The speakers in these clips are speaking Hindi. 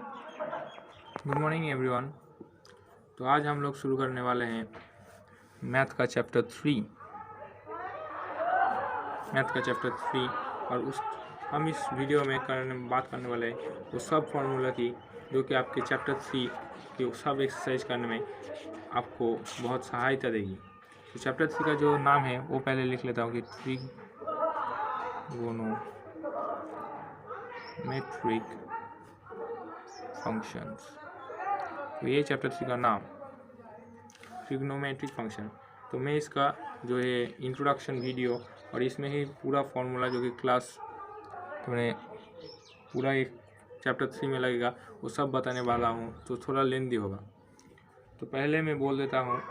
Good morning everyone. तो आज हम लोग शुरू करने वाले हैं मैथ का चैप्टर 3 और हम इस वीडियो में बात करने वाले हैं उस सब फार्मूला की जो कि आपके चैप्टर 3 के सब एक्सरसाइज करने में आपको बहुत सहायता देगी। तो चैप्टर 3 का जो नाम है वो पहले लिख लेता हूँ कि ट्रिग्नोमेट्रिक फंक्शंस। तो ये चैप्टर 3 का नाम ट्रिग्नोमेट्रिक फंक्शन। तो मैं इसका जो है इंट्रोडक्शन वीडियो और इसमें ही पूरा फॉर्मूला जो कि क्लास तो मैंने पूरा एक चैप्टर 3 में लगेगा वो सब बताने वाला हूँ, तो थोड़ा लेंथी होगा। तो पहले मैं बोल देता हूँ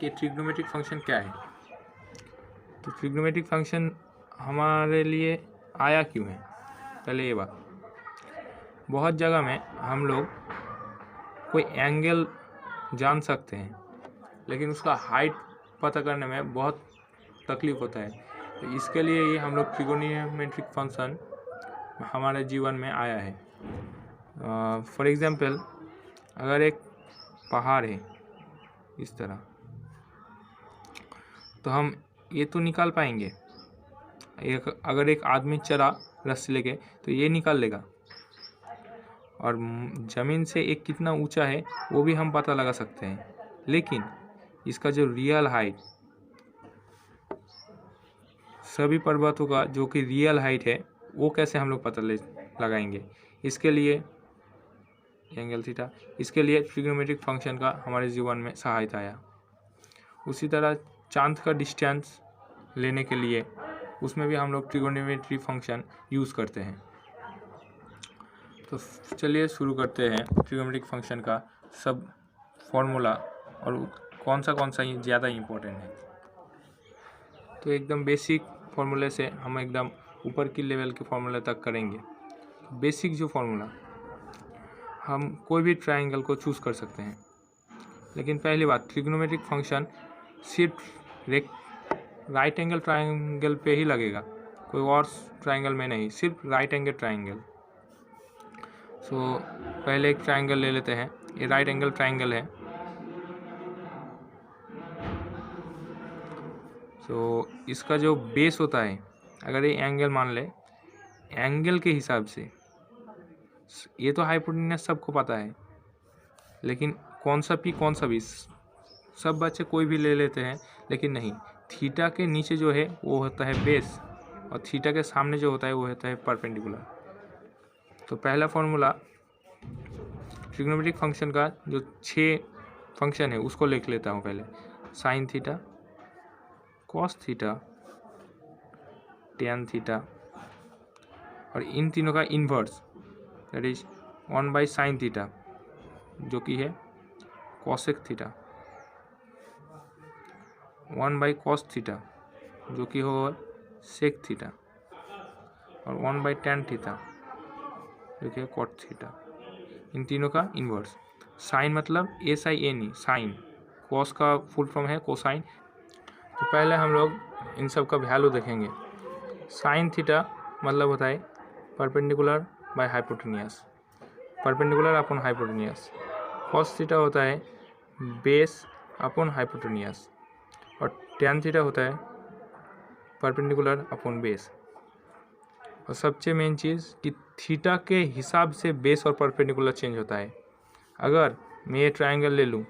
कि ट्रिग्नोमेट्रिक फंक्शन क्या है। तो ट्रिग्नोमेट्रिक फंक्शन हमारे लिए आया क्यों है, पहले ये बात। बहुत जगह में हम लोग कोई एंगल जान सकते हैं लेकिन उसका हाइट पता करने में बहुत तकलीफ होता है। तो इसके लिए ही हम लोग ट्रिग्नोमेट्रिक फंक्शन हमारे जीवन में आया है। फॉर एग्जांपल, अगर एक पहाड़ है इस तरह, तो हम ये तो निकाल पाएंगे। अगर एक आदमी चला रस्सी लेके तो ये निकाल लेगा, और ज़मीन से एक कितना ऊंचा है वो भी हम पता लगा सकते हैं। लेकिन इसका जो रियल हाइट, सभी पर्वतों का जो कि रियल हाइट है वो कैसे हम लोग पता लगाएंगे। इसके लिए एंगल थीटा, इसके लिए ट्रिग्नोमेट्रिक फंक्शन का हमारे जीवन में सहायता आया। उसी तरह चांद का डिस्टेंस लेने के लिए उसमें भी हम लोग ट्रिग्नोमेट्रिक फंक्शन यूज़ करते हैं। तो चलिए शुरू करते हैं ट्रिग्नोमेट्रिक फंक्शन का सब फॉर्मूला और कौन सा ज़्यादा इम्पोर्टेंट है। तो एकदम बेसिक फार्मूले से हम एकदम ऊपर की लेवल के फार्मूले तक करेंगे। बेसिक जो फार्मूला, हम कोई भी ट्रायंगल को चूज़ कर सकते हैं। लेकिन पहली बात, ट्रिग्नोमेट्रिक फंक्शन सिर्फ राइट एंगल ट्रायंगल पे ही लगेगा, कोई और ट्रायंगल में नहीं, सिर्फ राइट एंगल ट्रायंगल। सो पहले एक ट्रायंगल ले लेते हैं। ये राइट एंगल ट्रायंगल है। सो इसका जो बेस होता है, अगर ये एंगल मान ले, एंगल के हिसाब से ये तो हाइपोटेन्यूस सबको पता है, लेकिन कौन सा पी कौन सा बी सब बच्चे कोई भी ले लेते हैं, लेकिन नहीं, थीटा के नीचे जो है वो होता है बेस और थीटा के सामने जो होता है वो होता है परपेंडिकुलर। तो पहला फॉर्मूला ट्रिग्नोमेट्रिक फंक्शन का जो 6 फंक्शन है उसको लिख लेता हूँ पहले। Sine theta, cos theta, tan theta, और इन तीनों का inverse that is 1/sin theta जो कि है कॉसेक थीटा, 1/cos थीटा जो कि हो सेक थीटा, और 1/tan थीटा जो कि है कॉट थीटा। इन तीनों का इन्वर्स। साइन मतलब SINE साइन, कॉस का फुल फॉर्म है कोसाइन। तो पहले हम लोग इन सब का वैल्यू देखेंगे। साइन थीटा मतलब होता है perpendicular by hypotenuse, perpendicular upon hypotenuse. Cos theta होता है बेस अपॉन हाइपोटेन्यूस, और टैन थीटा होता है परपेंडिकुलर अपॉन बेस। और सबसे मेन चीज़ कि थीटा के हिसाब से बेस और परपेंडिकुलर चेंज होता है। अगर मैं ये ट्रायंगल ले लूँ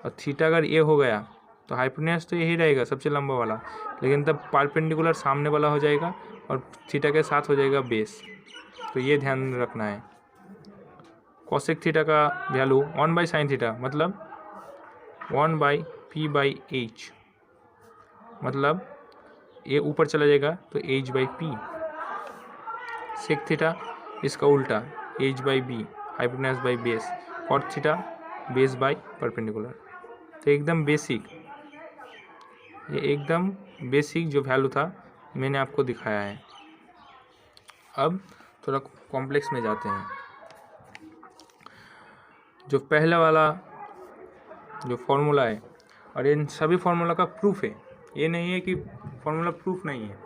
और थीटा अगर ये हो गया तो हाइपोटेन्यूस तो यही रहेगा सबसे लंबा वाला, लेकिन तब परपेंडिकुलर सामने वाला हो जाएगा और थीटा के साथ हो जाएगा बेस। तो ये ध्यान रखना है। कॉसेक थीटा का वैल्यू 1/sin थीटा मतलब 1/p/h, मतलब ये ऊपर चला जाएगा तो h/p। सेक थीटा इसका उल्टा h/b, hypotenuse by base. Cot theta base by perpendicular. तो एकदम बेसिक, ये एकदम बेसिक जो वैल्यू था मैंने आपको दिखाया है। अब थोड़ा कॉम्प्लेक्स में जाते हैं। जो पहला वाला जो फॉर्मूला है, और इन सभी फार्मूला का प्रूफ है, ये नहीं है कि फार्मूला प्रूफ नहीं है,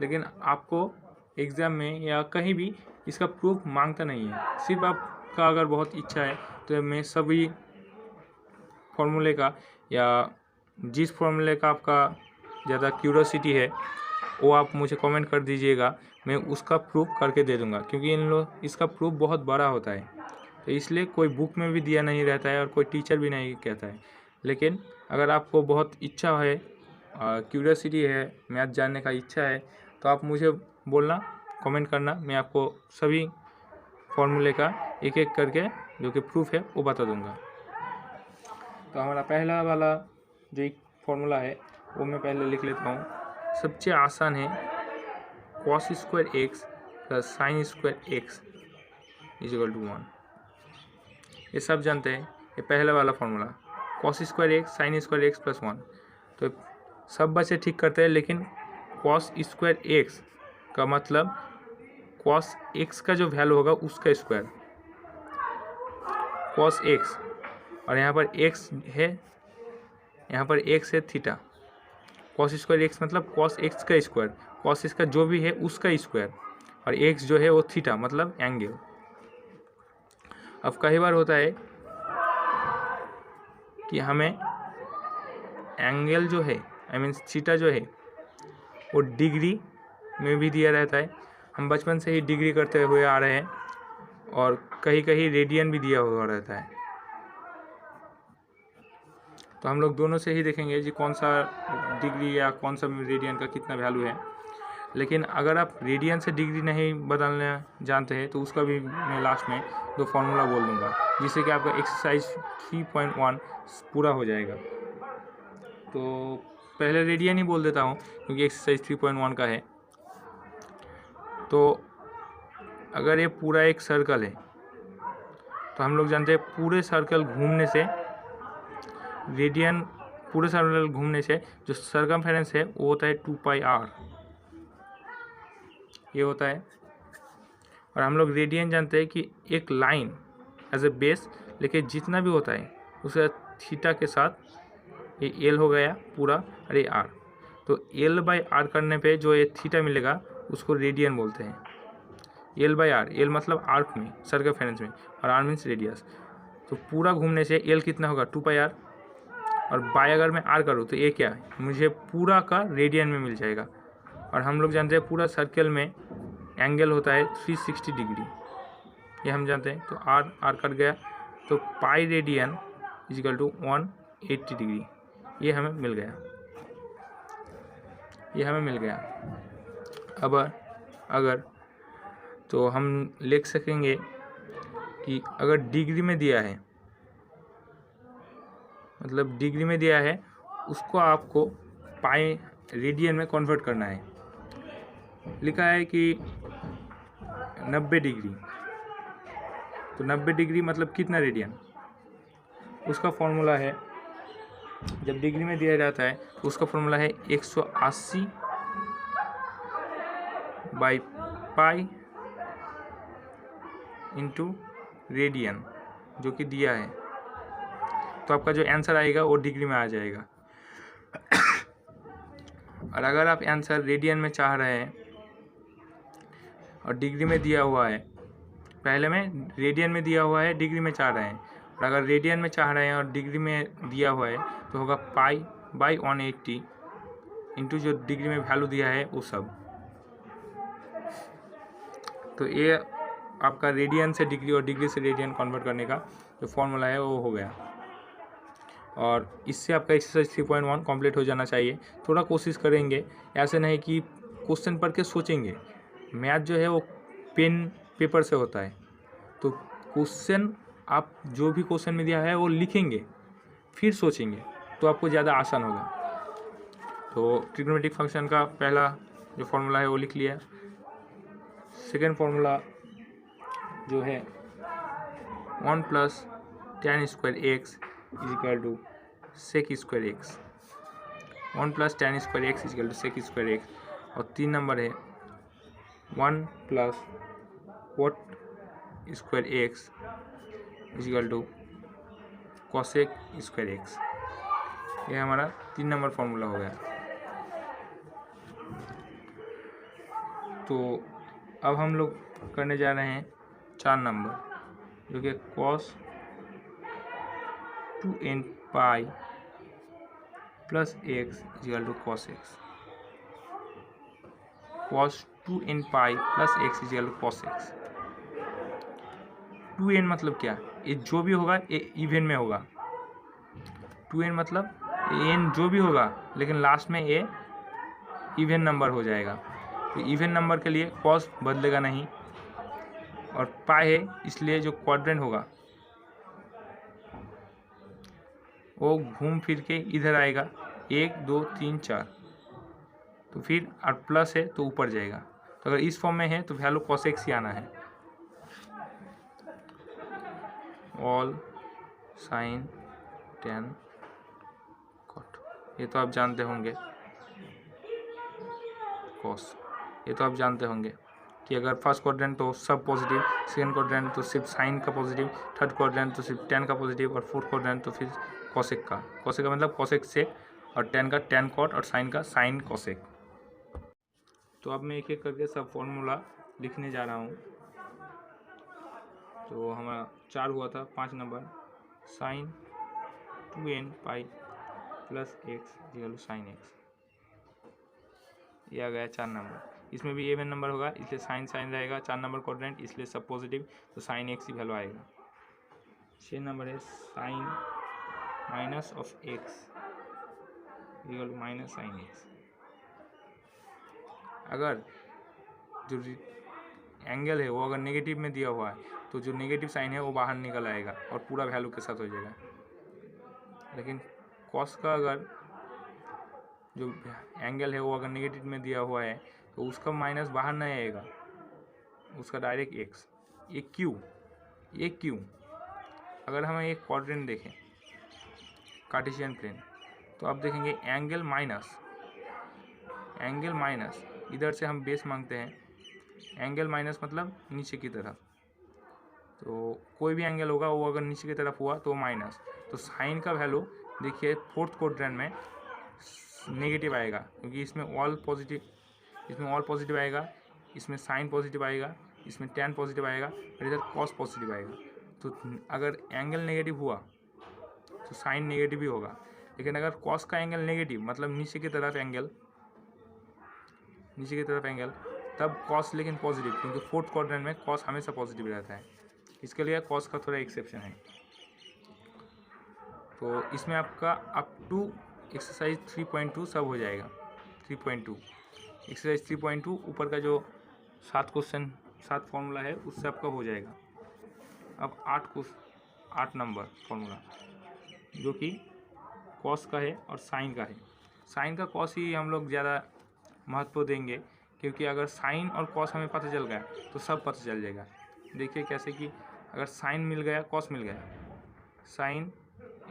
लेकिन आपको एग्ज़ाम में या कहीं भी इसका प्रूफ मांगता नहीं है। सिर्फ आप आपका अगर बहुत इच्छा है तो मैं सभी फॉर्मूले का या जिस फॉर्मूले का आपका ज़्यादा क्यूरोसिटी है वो आप मुझे कमेंट कर दीजिएगा, मैं उसका प्रूफ करके दे दूंगा, क्योंकि इसका प्रूफ बहुत बड़ा होता है, तो इसलिए कोई बुक में भी दिया नहीं रहता है और कोई टीचर भी नहीं कहता है। लेकिन अगर आपको बहुत इच्छा है, क्यूरियोसिटी है, मैथ जानने का इच्छा है, तो आप मुझे बोलना, कमेंट करना, मैं आपको सभी फॉर्मूले का एक एक करके जो कि प्रूफ है वो बता दूंगा। तो हमारा पहला वाला जो एक फॉर्मूला है वो मैं पहले लिख लेता हूँ। सबसे आसान है cos square x plus sine square x is equal to 1। ये सब जानते हैं, ये पहला वाला formula cos square x sine square x plus 1। तो सब बच्चे ठीक करते हैं, लेकिन cos स्क्वायर एक्स का मतलब cos एक्स का जो वैल्यू होगा उसका स्क्वायर, cos एक्स, और यहाँ पर एक्स है, यहाँ पर एक्स है थीटा। cos स्क्वायर एक्स मतलब cos एक्स का स्क्वायर, cos एक्स का जो भी है उसका स्क्वायर, और एक्स जो है वो थीटा मतलब एंगल। अब कई बार होता है कि हमें एंगल जो है, आई मीन थीटा जो है वो डिग्री में भी दिया रहता है। हम बचपन से ही डिग्री करते हुए आ रहे हैं, और कहीं कहीं रेडियन भी दिया हुआ रहता है। तो हम लोग दोनों से ही देखेंगे जी कौन सा डिग्री या कौन सा रेडियन का कितना वैल्यू है। लेकिन अगर आप रेडियन से डिग्री नहीं बदलना जानते हैं तो उसका भी मैं लास्ट में दो फार्मूला बोल दूंगा, जिससे कि आपका एक्सरसाइज 3.1 पूरा हो जाएगा। तो पहले रेडियन ही बोल देता हूँ क्योंकि एक्सरसाइज 3.1 का है। तो अगर ये पूरा एक सर्कल है तो हम लोग जानते हैं पूरे सर्कल घूमने से रेडियन, पूरे सर्कल घूमने से जो सर्कमफेरेंस है वो होता है 2πr, ये होता है। और हम लोग रेडियन जानते हैं कि एक लाइन एज ए बेस लेके जितना भी होता है उसे थीटा के साथ ये एल हो गया पूरा, और ये आर। तो एल बाई आर करने पे जो ये थीटा मिलेगा उसको रेडियन बोलते हैं। एल बाई आर, एल मतलब आर्क में, सर्कमफेरेंस में, और आर मीन्स रेडियस। तो पूरा घूमने से एल कितना होगा 2πr, और बाय अगर मैं आर करूँ तो ये क्या है, मुझे पूरा का रेडियन में मिल जाएगा। और हम लोग जानते हैं पूरा सर्कल में एंगल होता है 360 डिग्री, ये हम जानते हैं। तो आर आर कट गया, तो pi radian equal to 180 degree, ये हमें मिल गया, ये हमें मिल गया। अब अगर तो हम लिख सकेंगे कि अगर डिग्री में दिया है, मतलब डिग्री में दिया है, उसको आपको पाई रेडियन में कन्वर्ट करना है। लिखा है कि 90 डिग्री, तो 90 डिग्री मतलब कितना रेडियन, उसका फॉर्मूला है, जब डिग्री में दिया जाता है तो उसका फॉर्मूला है 180 बाई पाई इंटू रेडियन, जो कि दिया है। तो आपका जो आंसर आएगा वो डिग्री में आ जाएगा। और अगर आप आंसर रेडियन में चाह रहे हैं और डिग्री में दिया हुआ है, पहले में रेडियन में दिया हुआ है, डिग्री में चाह रहे हैं, और अगर रेडियन में चाह रहे हैं और डिग्री में दिया हुआ है तो होगा पाई बाई 180 इंटू जो डिग्री में वैल्यू दिया है वो सब। तो ये आपका रेडियन से डिग्री और डिग्री से रेडियन कन्वर्ट करने का जो फॉर्मूला है वो हो गया। और इससे आपका एक्सरसाइज 3.1 कंप्लीट हो जाना चाहिए। थोड़ा कोशिश करेंगे, ऐसे नहीं कि क्वेश्चन पढ़ के सोचेंगे। मैथ जो है वो पेन पेपर से होता है, तो क्वेश्चन आप जो भी क्वेश्चन में दिया है वो लिखेंगे फिर सोचेंगे तो आपको ज़्यादा आसान होगा। तो ट्रिग्नोमेट्रिक फंक्शन का पहला जो फॉर्मूला है वो लिख लिया। सेकेंड फॉर्मूला जो है 1 plus tan square x is equal to sec square x, 1 plus tan square x is equal to sec square x. और 3 नंबर है 1 plus cot square x is equal to cosec square x. ये हमारा 3 नंबर फॉर्मूला हो गया। तो अब हम लोग करने जा रहे हैं 4 नंबर। जो कि cos 2n pi plus x equal to cos x, cos 2n pi plus x equal to cos x। 2n मतलब क्या, ये जो भी होगा ये इवन में होगा। 2n मतलब n जो भी होगा लेकिन लास्ट में ये इवन नंबर हो जाएगा। तो इवन नंबर के लिए cos बदलेगा नहीं, और पाई है इसलिए जो क्वाड्रेंट होगा वो घूम फिर के इधर आएगा, 1 2 3 4, तो फिर और प्लस है तो ऊपर जाएगा। तो अगर इस फॉर्म में है तो वैल्यू cos x ही आना है। ऑल साइन tan cot, ये तो आप जानते होंगे। cos ये तो आप जानते होंगे कि अगर फर्स्ट क्वाड्रेंट तो सब पॉजिटिव, सेकंड क्वाड्रेंट तो सिर्फ साइन का पॉजिटिव, थर्ड क्वाड्रेंट तो सिर्फ tan का पॉजिटिव, और फोर्थ क्वाड्रेंट तो फिर cosec का। cosec का मतलब cosec sec, और tan का tan cot, और sin का sin cosec। तो अब मैं एक एक करके सब फॉर्मूला लिखने जा रहा हूँ। तो हमारा 4 हुआ था, 5 number sin 2n pi plus x equal sin x, ये आ गया 4 नंबर। इसमें भी इवन नंबर होगा इसलिए साइन साइन रहेगा, 4 नंबर क्वाड्रेंट इसलिए सब पॉजिटिव, तो साइन एक्स ही वैल्यू आएगा। 6 नंबर है sine minus of x equal to minus sine x. अगर जो एंगल है वो अगर नेगेटिव में दिया हुआ है तो जो नेगेटिव साइन है वो बाहर निकल आएगा और पूरा वैल्यू के साथ हो जाएगा। लेकिन कॉस का अगर जो एंगल है वो अगर नेगेटिव में दिया हुआ है तो उसका माइनस बाहर नहीं आएगा, उसका डायरेक्ट एक्स। ये क्यों अगर हम एक क्वाड्रेंट देखें कार्टेशियन प्लेन, तो आप देखेंगे एंगल माइनस इधर से हम बेस मांगते हैं, एंगल माइनस मतलब नीचे की तरफ। तो कोई भी एंगल होगा वो अगर नीचे की तरफ हुआ तो माइनस, तो साइन का वैल्यू देखिए फोर्थ क्वाड्रेंट में नेगेटिव आएगा क्योंकि इसमें ऑल पॉजिटिव आएगा, इसमें साइन पॉजिटिव आएगा, इसमें tan पॉजिटिव आएगा, और इधर cos पॉजिटिव आएगा। तो अगर एंगल नेगेटिव हुआ तो साइन नेगेटिव ही होगा। लेकिन अगर cos का एंगल नेगेटिव मतलब नीचे की तरफ एंगल तब cos लेकिन पॉजिटिव, क्योंकि फोर्थ क्वाड्रेंट में cos हमेशा पॉजिटिव रहता है। इसके लिए cos का थोड़ा एक्सेप्शन है। तो इसमें आपका अप टू एक्सरसाइज 3.2 सब हो जाएगा। 3.2 एक्सरसाइज 3.2 ऊपर का जो 7 फॉर्मूला है उससे आपका हो जाएगा। अब 8 नंबर फॉर्मूला जो कि कॉस का है और साइन का है। साइन का कॉस ही हम लोग ज़्यादा महत्व देंगे क्योंकि अगर साइन और कॉस हमें पता चल गया तो सब पता चल जाएगा। देखिए कैसे कि अगर साइन मिल गया कॉस मिल गया, साइन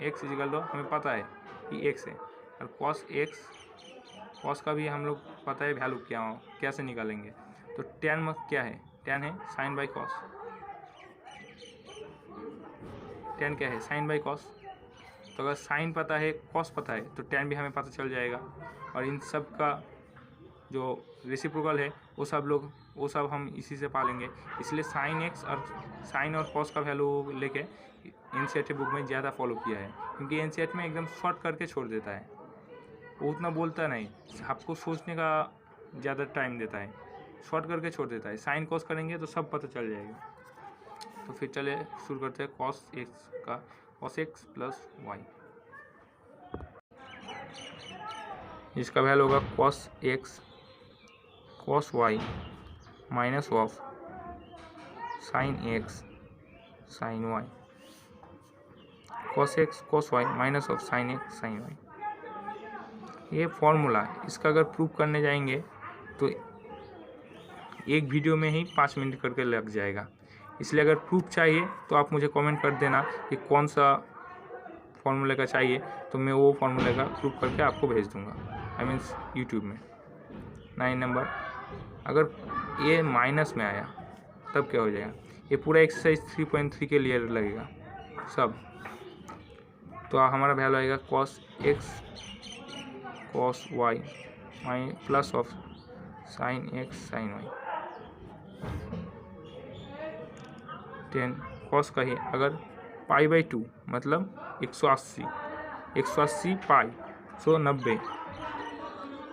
एक्स इक्वल टू हमें पता है कि एक्स है, और कॉस का भी हम लोग पता है वैल्यू क्या हो, कैसे निकालेंगे। तो tan क्या है, tan है साइन बाई कॉस, tan क्या है साइन बाई कॉस। तो अगर साइन पता है कॉस पता है तो tan भी हमें पता चल जाएगा। और इन सब का जो रेसिप्रोकल है वो सब हम इसी से पालेंगे। इसलिए साइन एक्स और साइन और कॉस का वैल्यू लेके एनसीईआरटी बुक में ज़्यादा फॉलो किया है, क्योंकि एनसीईआरटी में एकदम शॉर्ट करके छोड़ देता है, वो उतना बोलता नहीं, आपको सोचने का ज़्यादा टाइम देता है, शॉर्ट करके छोड़ देता है। साइन कॉस करेंगे तो सब पता चल जाएगा। तो फिर चले शुरू करते हैं कॉस एक्स का, कॉस एक्स प्लस वाई, इसका वैल्यू होगा cos x cos y minus of sine x sine y, cos x cos y minus of sine x sine y. ये फॉर्मूला इसका अगर प्रूव करने जाएंगे तो एक वीडियो में ही 5 मिनट करके लग जाएगा। इसलिए अगर प्रूफ चाहिए तो आप मुझे कमेंट कर देना कि कौन सा फॉर्मूले का चाहिए, तो मैं वो फॉर्मूले का प्रूफ करके आपको भेज दूंगा, आई मीन्स यूट्यूब में। 9 नंबर अगर ये माइनस में आया तब क्या हो जाएगा, ये पूरा एक्सरसाइज 3.3 के लिए लगेगा सब। तो हमारा वैल्यू आएगा cos x cos y plus of sine x sine y 10 cos का ही अगर π/2 मतलब 180 pi, so 90,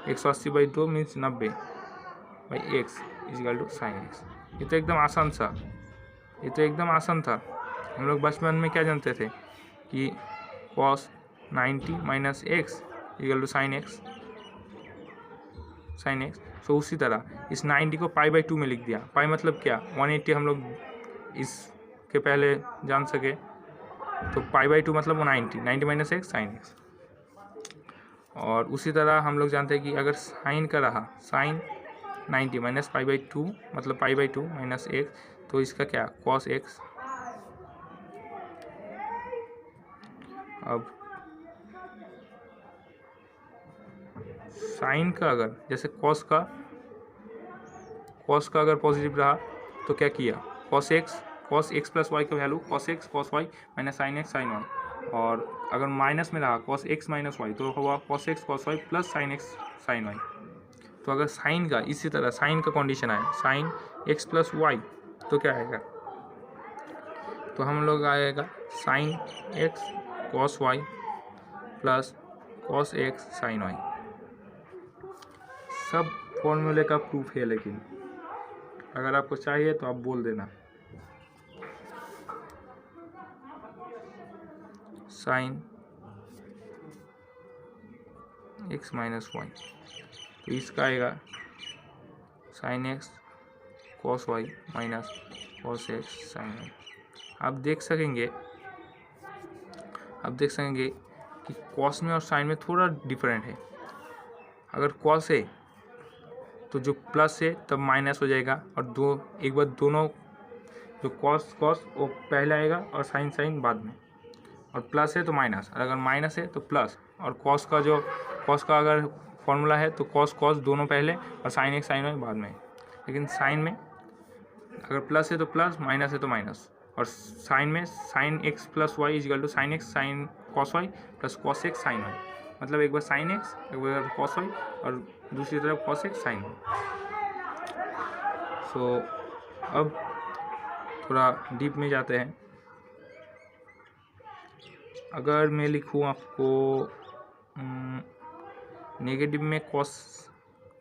180/2 means 90/x equal to sine x. ये तो एकदम आसान था। हम लोग बचपन में क्या जानते थे कि cos 90 minus x is equal to sine x. So उसी तरह इस 90 को π/2 में लिख दिया। पाई मतलब क्या, 180 हम लोग इसके पहले जान सके, तो π/2 मतलब 90 माइनस एक्स साइन एक्स। और उसी तरह हम लोग जानते हैं कि अगर साइन का रहा साइन 90 माइनस π/2 मतलब π/2 माइनस एक्स, तो इसका क्या cos एक्स। अब साइन का अगर जैसे cos का अगर पॉजिटिव रहा तो क्या किया, cos x प्लस वाई का value cos x cos y minus sine x sine y. और अगर माइनस में रहा cos x माइनस वाई तो हुआ cos x cos y plus sine x sine y. तो अगर साइन का इसी तरह साइन का कंडीशन आए साइन x प्लस वाई तो क्या आएगा, तो हम लोग आएगा sine x cos y plus cos x sine y. सब फॉर्मूले का प्रूफ है, लेकिन अगर आपको चाहिए तो आप बोल देना। साइन x माइनस वाई, तो इसका आएगा sine x cos y minus cos x sine y. आप देख सकेंगे कि cos में और साइन में थोड़ा डिफरेंट है। अगर cos है तो जो प्लस है तब माइनस हो जाएगा, और एक बार दोनों जो cos वो पहले आएगा और साइन बाद में, और प्लस है तो माइनस, और अगर माइनस है तो प्लस। और cos का अगर फॉर्मूला है तो cos दोनों पहले और साइन एक्स साइन वाई बाद में। लेकिन साइन में अगर प्लस है तो प्लस, माइनस है तो माइनस, और साइन में sine x plus y equal to sine x sine cos y plus cos x sine y. मतलब एक बार साइन एक्स एक बार cos वाई और दूसरी तरफ cos एक्स साइन वाई। सो अब थोड़ा डीप में जाते हैं। अगर मैं लिखूँ आपको नेगेटिव में cos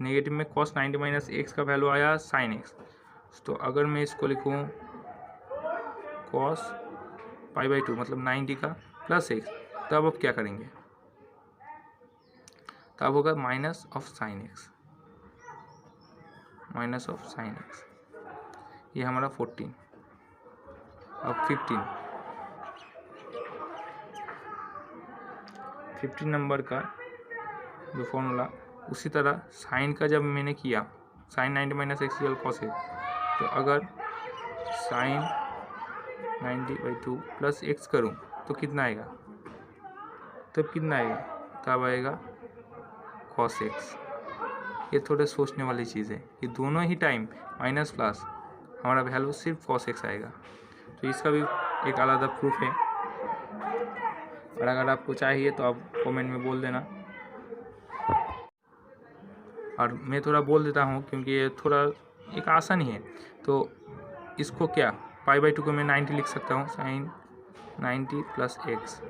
90 माइनस एक्स का वैल्यू आया साइन एक्स, तो अगर मैं इसको लिखूँ cos π/2 मतलब 90 का प्लस एक्स, तब आप क्या करेंगे, तब होगा माइनस ऑफ साइन एक्स, ये हमारा 14। अब 15 नंबर का जो फॉर्मूला, उसी तरह साइन का जब मैंने किया sine 90 minus x equal cos x, तो अगर साइन 90/2 प्लस एक्स करूँ तो कितना आएगा, तब आएगा cos एक्स। ये थोड़े सोचने वाली चीज़ है, ये दोनों ही टाइम माइनस प्लस हमारा वैल्यू सिर्फ cos एक्स आएगा। तो इसका भी एक अलग प्रूफ है, और अगर आपको चाहिए तो आप कमेंट में बोल देना। और मैं थोड़ा बोल देता हूँ क्योंकि ये थोड़ा एक आसान ही है। तो इसको क्या π/2 को मैं 90 लिख सकता हूँ, साइन 90 प्लस एक्स।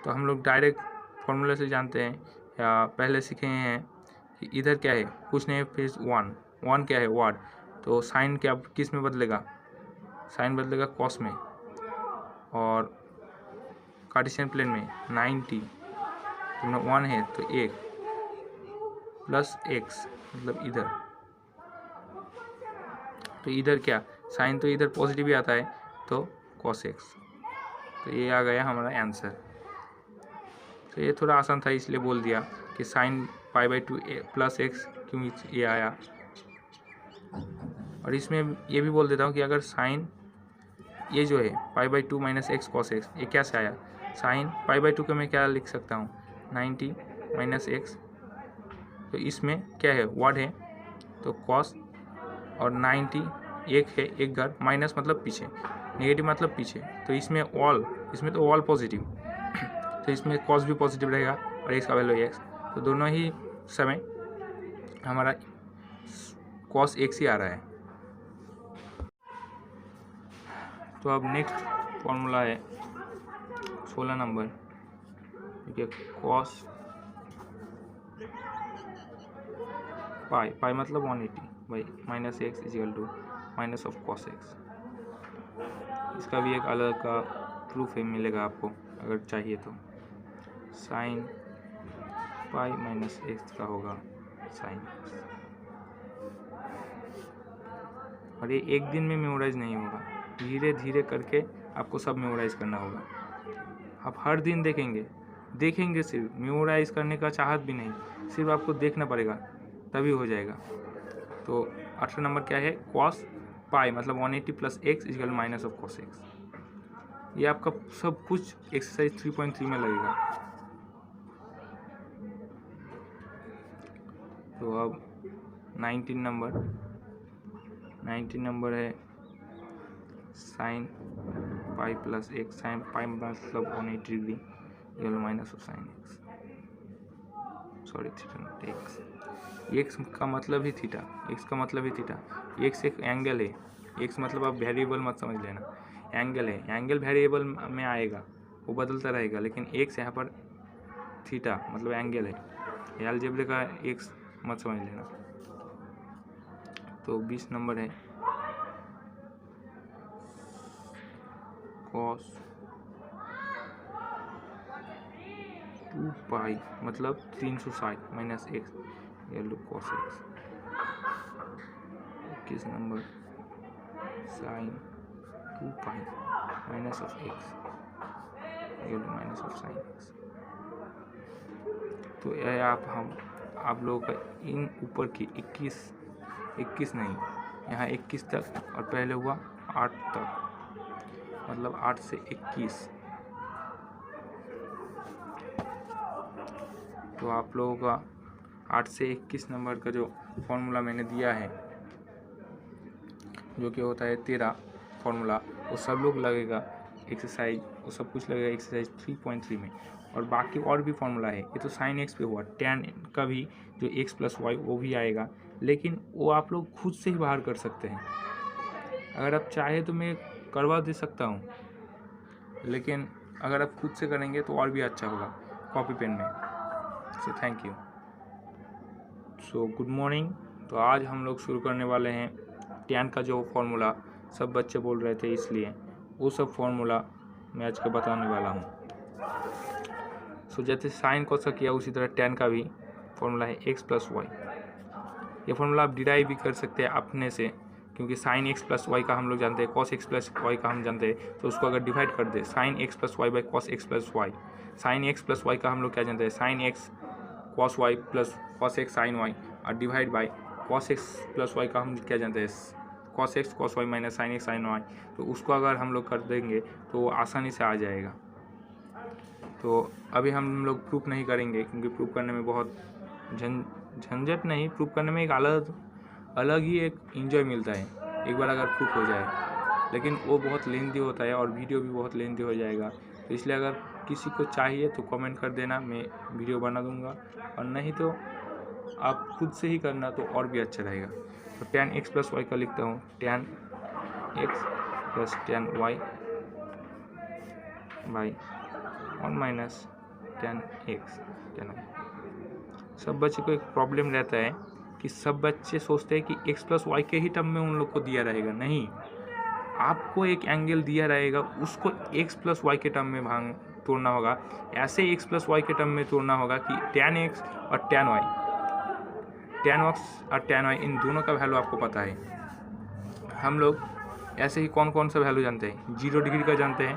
तो हम लोग डायरेक्ट फॉर्मूले से जानते हैं या पहले सीखे हैं कि इधर क्या है, कुछ नहीं, फिर 1 क्या है वाट, तो साइन क्या किस में बदलेगा, साइन बदलेगा cos में, और कार्टेशियन प्लेन में 90 तो 1 है तो 1 प्लस एक्स मतलब इधर, तो इधर क्या साइन तो इधर पॉजिटिव ही आता है तो cos एक्स। तो ये आ गया हमारा आंसर। तो ये थोड़ा आसान था इसलिए बोल दिया कि साइन π/2 प्लस एक्स क्यों ये आया। और इसमें ये भी बोल देता हूँ कि अगर साइन ये जो है π/2 माइनस एक्स cos एक्स, ये क्या से आया, साइन π/2 को मैं क्या लिख सकता हूँ 90 माइनस एक्स, तो इसमें क्या है वर्ड है तो cos, और 90 एक है एक घर, माइनस मतलब पीछे, नेगेटिव मतलब पीछे, तो इसमें तो ऑल पॉजिटिव तो इसमें cos भी पॉजिटिव रहेगा और इसका वैल्यू एक्स, तो दोनों ही समय हमारा cos एक्स ही आ रहा है। तो अब नेक्स्ट फॉर्मूला है 16 नंबर, ठीक है, कॉस पाई मतलब 180 by minus x is equal to minus of cos x. इसका भी एक अलग का प्रूफ है, मिलेगा आपको अगर चाहिए तो। साइन पाई माइनस एक्स का होगा साइन एक्स, और ये एक दिन में मेमोराइज नहीं होगा, धीरे धीरे करके आपको सब मेमोराइज करना होगा। आप हर दिन देखेंगे सिर्फ, मेमोराइज करने का चाहत भी नहीं, सिर्फ आपको देखना पड़ेगा तभी हो जाएगा। तो 18 नंबर क्या है, कॉस पाई मतलब 180 plus x equal minus of cos x. ये आपका सब कुछ एक्सरसाइज 3.3 में लगेगा। तो अब 19 नंबर है sine pi plus x, sine pi मतलब 180 degree equal minus of sine x, sorry theta x. X का मतलब ही थीटा, एक्स का मतलब ही थीटा। एक्स एक एंगल है, एक्स मतलब आप वेरिएबल मत समझ लेना, एंगल है। एंगल वेरिएबल में आएगा, वो बदलता रहेगा, लेकिन एक्स यहाँ पर थीटा मतलब एंगल है। अलजेब्रा का एक्स मत समझ लेना। तो 20 नंबर है कॉस 2 पाई मतलब 360 minus x equal cos x. 21 number sine 2 pi minus of x equal minus of sine x. तो यह आप लोगों का इन ऊपर की 21 नहीं, यहाँ 21 तक, और पहले हुआ 8 तक, मतलब 8 से 21। तो आप लोगों का 8 से 21 नंबर का जो फॉर्मूला मैंने दिया है, जो कि होता है 13 फॉर्मूला, वो सब लोग लगेगा एक्सरसाइज, वो सब कुछ लगेगा एक्सरसाइज 3.3 में। और बाकी और भी फॉर्मूला है, ये तो साइन एक्स पे हुआ, टैन का भी जो एक्स प्लस वाई वो भी आएगा, लेकिन वो आप लोग खुद से ही बाहर कर सकते हैं। अगर आप चाहे तो मैं करवा दे सकता हूँ, लेकिन अगर आप खुद से करेंगे तो और भी अच्छा होगा कॉपी पेन में। So thank you. So good morning. तो आज हम लोग शुरू करने वाले हैं टैन का जो फॉर्मूला सब बच्चे बोल रहे थे, इसलिए वो सब फॉर्मूला मैं आज के बताने वाला हूँ। सो जैसे साइन को सा किया, उसी तरह टैन का भी फॉर्मूला है एक्स प्लस वाई। ये फॉर्मूला आप डिराइव भी कर सकते हैं अपने से, क्योंकि साइन एक्स प्लस वाई का हम लोग जानते हैं, कॉस एक्स प्लस वाई का हम जानते हैं। तो उसको अगर डिवाइड कर दे, sine x plus y by cos x plus y, sine x plus y का हम लोग क्या जानते हैं, sine x cos y plus cos x sine y, और divide by cos x plus y का हम क्या जानते हैं, cos x cos y minus sine x sine y. तो उसको अगर हम लोग कर देंगे तो वो आसानी से आ जाएगा। तो अभी हम लोग प्रूफ नहीं करेंगे, क्योंकि प्रूफ करने में बहुत झंझट नहीं, प्रूफ करने में एक अलग ही एक इंजॉय मिलता है एक बार अगर प्रूफ हो जाए, लेकिन वो बहुत लेंथी होता है और वीडियो भी बहुत लेंथी हो जाएगा। तो इसलिए अगर किसी को चाहिए तो कमेंट कर देना, मैं वीडियो बना दूंगा, और नहीं तो आप खुद से ही करना तो और भी अच्छा रहेगा। तो टैन एक्स प्लस वाई का लिखता हूँ, tan x plus tan y by 1 minus tan x tan y. सब बच्चे को एक प्रॉब्लम रहता है कि सब बच्चे सोचते हैं कि एक्स प्लस वाई के ही टर्म में उन लोग को दिया रहेगा। नहीं, आपको एक एंगल दिया रहेगा, उसको एक्स प्लस वाई के टर्म में तोड़ना होगा। ऐसे एक्स प्लस वाई के टर्म में तोड़ना होगा कि टैन एक्स और टैन वाई, टैन एक्स और टैन वाई, इन दोनों का वैल्यू आपको पता है। हम लोग ऐसे ही कौन कौन सा वैल्यू जानते हैं, 0 डिग्री का जानते हैं,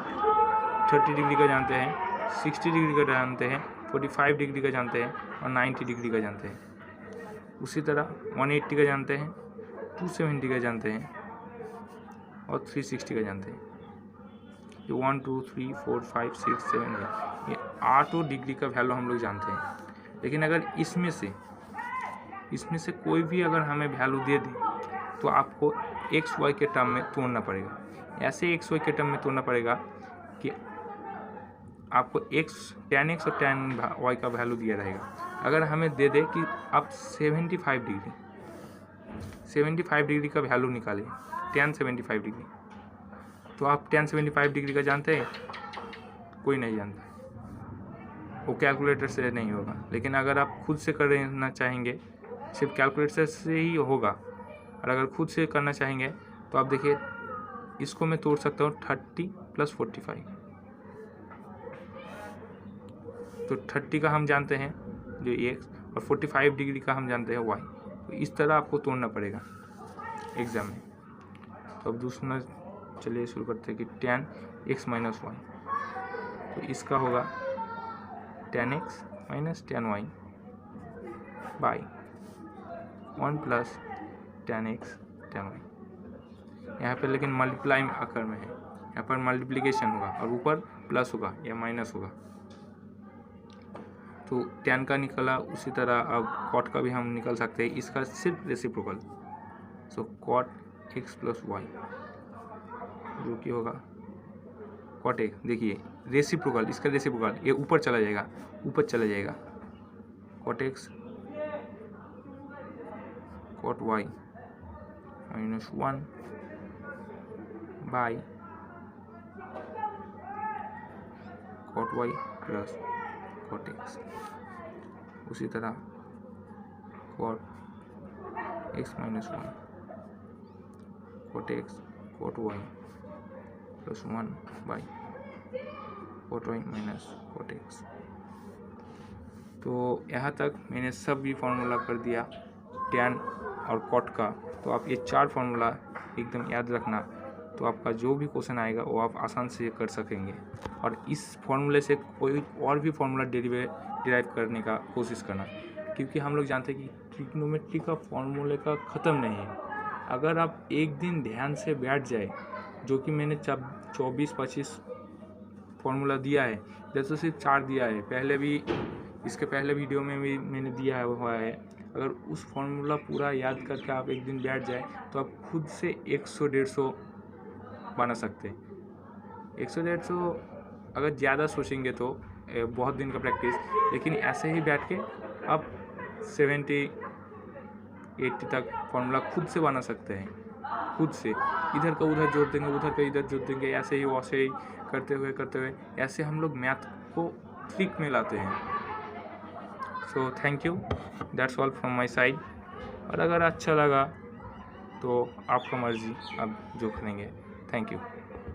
30 डिग्री का जानते हैं, 60 डिग्री का जानते हैं, 45 डिग्री का जानते हैं, और 90 डिग्री का जानते हैं। उसी तरह 180 का जानते हैं, 270 का जानते हैं, और 360 का जानते हैं। ये 1 2 3 4 5 6 7 है, ये 8 डिग्री का वैल्यू हम लोग जानते हैं। लेकिन अगर इसमें से कोई भी अगर हमें वैल्यू दे दे, तो आपको एक्स वाई के टर्म में तोड़ना पड़ेगा। ऐसे एक्स वाई के टर्म में तोड़ना पड़ेगा कि आपको टैन एक्स और टैन वाई का वैल्यू दिया रहेगा। अगर हमें दे दे कि आप 75 डिग्री का वैल्यू निकालें, टैन 75 डिग्री, तो आप tan 75 डिग्री का जानते हैं? कोई नहीं जानता, वो कैलकुलेटर से नहीं होगा। लेकिन अगर आप खुद से करना चाहेंगे, सिर्फ कैलकुलेटर से ही होगा। और अगर खुद से करना चाहेंगे तो आप देखिए, इसको मैं तोड़ सकता हूँ 30 + 45। तो 30 का हम जानते हैं जो x, और 45 डिग्री का हम जानते हैं y। तो इस तरह आपको तोड़ना पड़ेगा एग्जाम में। तो अब दूसरा चलिए शुरू करते हैं कि tan x - y। तो इसका होगा tan x - tan y by 1 + tan x tan y। यहाँ पे लेकिन मल्टीप्लाई आकर में है, यहाँ पर मल्टीप्लिकेशन होगा और ऊपर प्लस होगा या माइनस होगा। तो tan का निकला, उसी तरह अब cot का भी हम निकल सकते हैं, इसका सिर्फ रेसिप्रोकल। सो cot x + y जो कि होगा cot x। देखिए रेसिप्रोकल, इसका रेसिप्रोकल ये ऊपर चला जाएगा, ऊपर चला जाएगा। cot x cot y -1 by cot y plus cot x। उसी तरह cot x - 1 cot x cot y plus 1 by cot y minus cot x। तो यहाँ तक मैंने सब भी फार्मूला कर दिया tan और cot का। तो आप ये 4 फार्मूला एकदम याद रखना, तो आपका जो भी क्वेश्चन आएगा वो आप आसान से कर सकेंगे। और इस फार्मूले से कोई और भी फार्मूला डिराइव करने का कोशिश करना, क्योंकि हम लोग जानते हैं कि ट्रिग्नोमेट्री का फार्मूले का ख़त्म नहीं है। अगर आप एक दिन ध्यान से बैठ जाए, जो कि मैंने 24-25 फार्मूला दिया है, जैसे सिर्फ 4 दिया है, पहले भी इसके पहले वीडियो में भी मैंने दिया हुआ है। अगर उस फार्मूला पूरा याद करके आप एक दिन बैठ जाए तो आप खुद से 100-150 बना सकते हैं। 100-150 अगर ज़्यादा सोचेंगे तो बहुत दिन का प्रैक्टिस, लेकिन ऐसे ही बैठ के आप 70-80 तक फार्मूला खुद से बना सकते हैं। खुद से इधर का उधर जोड़ देंगे, उधर का इधर जोड़ देंगे, ऐसे ही वैसे ही करते हुए ऐसे हम लोग मैथ को ट्रिक में लाते हैं। So thank you, that's all from my side. और अगर अच्छा लगा तो आपका मर्जी, आप जो करेंगे। Thank you.